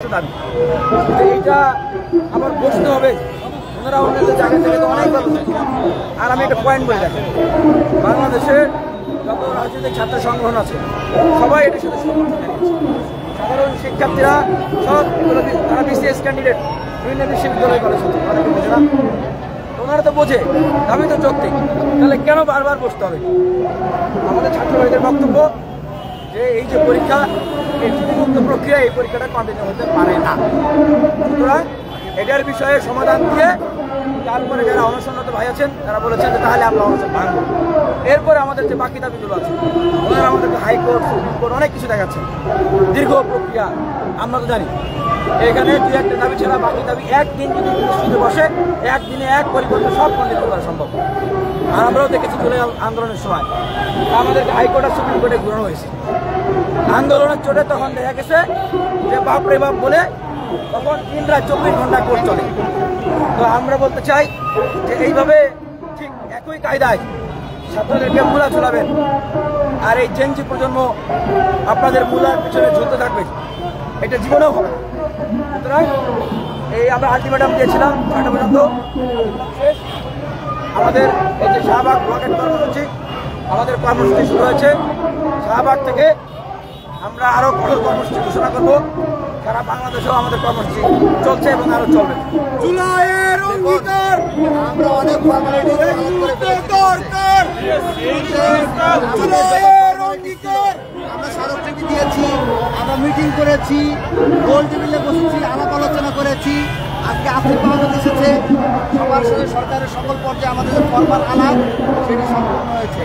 দাবি এইটা আমার বুঝতে হবে। ওনারা ওনাদের জায়গা থেকে তো অনেক ভালো। আর আমি একটা পয়েন্ট বলে দেখেন, বাংলাদেশে যত রাজনৈতিক ছাত্র সংগঠন আছে সবাই এটার সাথে সমর্থন জানিয়েছে। সাধারণ শিক্ষার্থীরা সব তারা বিসিএস ক্যান্ডিডেট বিভিন্ন বিশ্ববিদ্যালয় কলেজ হচ্ছে, অনেকে বোঝে না। ওনারা তো বোঝে দাবি তো যৌক্তিক, তাহলে কেন বারবার বসতে হবে? আমাদের ছাত্র ভাইদের বক্তব্য যে এই যে পরীক্ষা, এই চুক্তিমুক্ত প্রক্রিয়া, এই পরীক্ষাটা কন্টিনিউ হতে পারে না। সুতরাং এটার বিষয়ে সমাধান দিয়ে তারপরে যারা অনশনরত ভাই আছেন তারা বলেছেন যে তাহলে আমরা অনশন ভাঙব। এরপরে আমাদের যে বাকি দাবিগুলো আছে ওনারা আমাদেরকে হাইকোর্ট, সুপ্রিম কোর্ট অনেক কিছু দেখাচ্ছেন। দীর্ঘ প্রক্রিয়া আমরা তো জানি। এখানে দুই একটা দাবি ছাড়া বাকি দাবি একদিন যদি ইউনিভার্সিটিতে বসে একদিনে এক পরিবর্তন সব কন্টিনিউ করা সম্ভব। আর আমরাও দেখেছি জুলাই আন্দোলনের সময় আমাদেরকে হাইকোর্ট আর সুপ্রিম কোর্টে ঘুরানো হয়েছে। আন্দোলনের চোটে তখন দেখা গেছে যে বাপরে বাপ বলে তখন 3 রাত 24 ঘন্টা কোর্ট চলে। তো আমরা বলতে চাই যে এইভাবে ঠিক একই কায়দায় ছাত্রদেরকে মূলা চলাবেন, আর এই চেঞ্জি প্রজন্ম আপনাদের মূলার পিছনে ঝুলতে থাকবে, এটা জীবনেও হবে। সুতরাং এই আমরা আলটিমেটাম দিয়েছিলাম 6টা পর্যন্ত শেষ। আমাদের এই যে শাহবাগ ব্লকের কর্মসূচি, আমাদের কর্মসূচি শুরু হয়েছে। শাহবাগ থেকে আমরা আরো কঠোর কর্মসূচি ঘোষণা করব। সারা বাংলাদেশেও আমাদের কর্মসূচি চলছে এবং আরো চলবে। জুলাইয়ের অঙ্গীকার আমরা অনেক জুলাইয়ের অঙ্গীকার আমরা স্মারকলিপি দিয়েছি, আমরা মিটিং করেছি, গোল টেবিলে বসেছি, আলাপ আলোচনা করেছি। আজকে আর্থিক বাংলাদেশ এসেছে, সবার সাথে সরকারের সকল পর্যায়ে আমাদের যে ফরমাল আলাপ সেটি সম্পূর্ণ হয়েছে।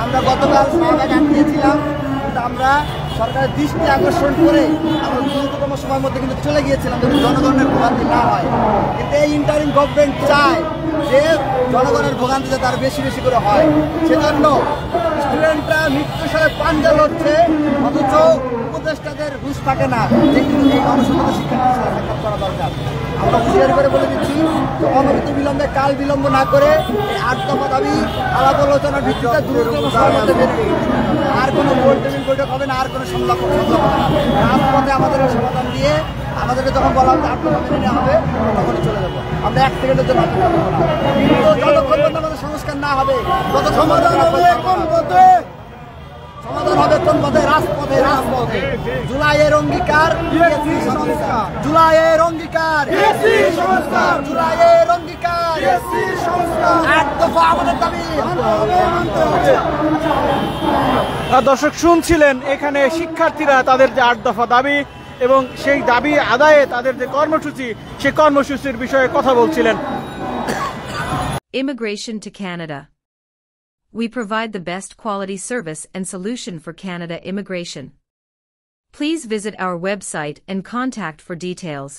আমরা গতকাল শাহবাগ আটকেছিলাম, কিন্তু আমরা সরকারের দৃষ্টি আকর্ষণ করে আমরা দ্রুততম সময়ের মধ্যে কিন্তু চলে গিয়েছিলাম যদি জনগণের ভোগান্তি না হয়। কিন্তু এই ইন্টারিম গভর্নমেন্ট চায় যে জনগণের ভোগান্তি যাতে আরো বেশি বেশি করে হয়। সেজন্য স্টুডেন্টরা মৃত্যুর সাথে পাঞ্জা লড়ছে, অথচ উপদেষ্টাদের হুঁশ থাকে না যে কিন্তু এই অনশনরত শিক্ষার্থীর সাথে সাক্ষাৎ করা দরকার। আমরা হুঁশিয়ারি করে বলে দিচ্ছি যে অনবরত বিলম্বে কাল বিলম্ব না করে এই 8 দফা দাবি আলাপ আলোচনার ভিত্তিতে দ্রুততম সময়ের মধ্যে বেরিয়ে আর কোনো গোল টেবিল বৈঠক হবে না, আর কোনো সংলাপ হবে না। রাজপথে আমাদের সমাধান দিয়ে আমাদেরকে যখন বলা হবে 8 দফা মেনে নেওয়া হবে তখনই চলে যাবো। আমরা 1 সেকেন্ডের জন্য অপেক্ষা করবো না। যতক্ষণ পর্যন্ত আমাদের সংস্কার না হবে তত সমাধান হবে কোন পথে? সমাধান হবে কোন পথে? রাজপথে, রাজপথে। জুলাইয়ের অঙ্গীকার, জুলাইয়ের অঙ্গীকার, জুলাইয়ের অঙ্গীকার, 8 দফা আমাদের দাবি। দর্শক শুনছিলেন এখানে শিক্ষার্থীরা তাদের যে 8 দফা দাবি এবং সেই দাবি আদায়ে তাদের যে কর্মসূচি, সেই কর্মসূচির বিষয়ে কথা বলছিলেন। Immigration to Canada. We provide the best quality service and solution for Canada immigration. Please visit our website and contact for details.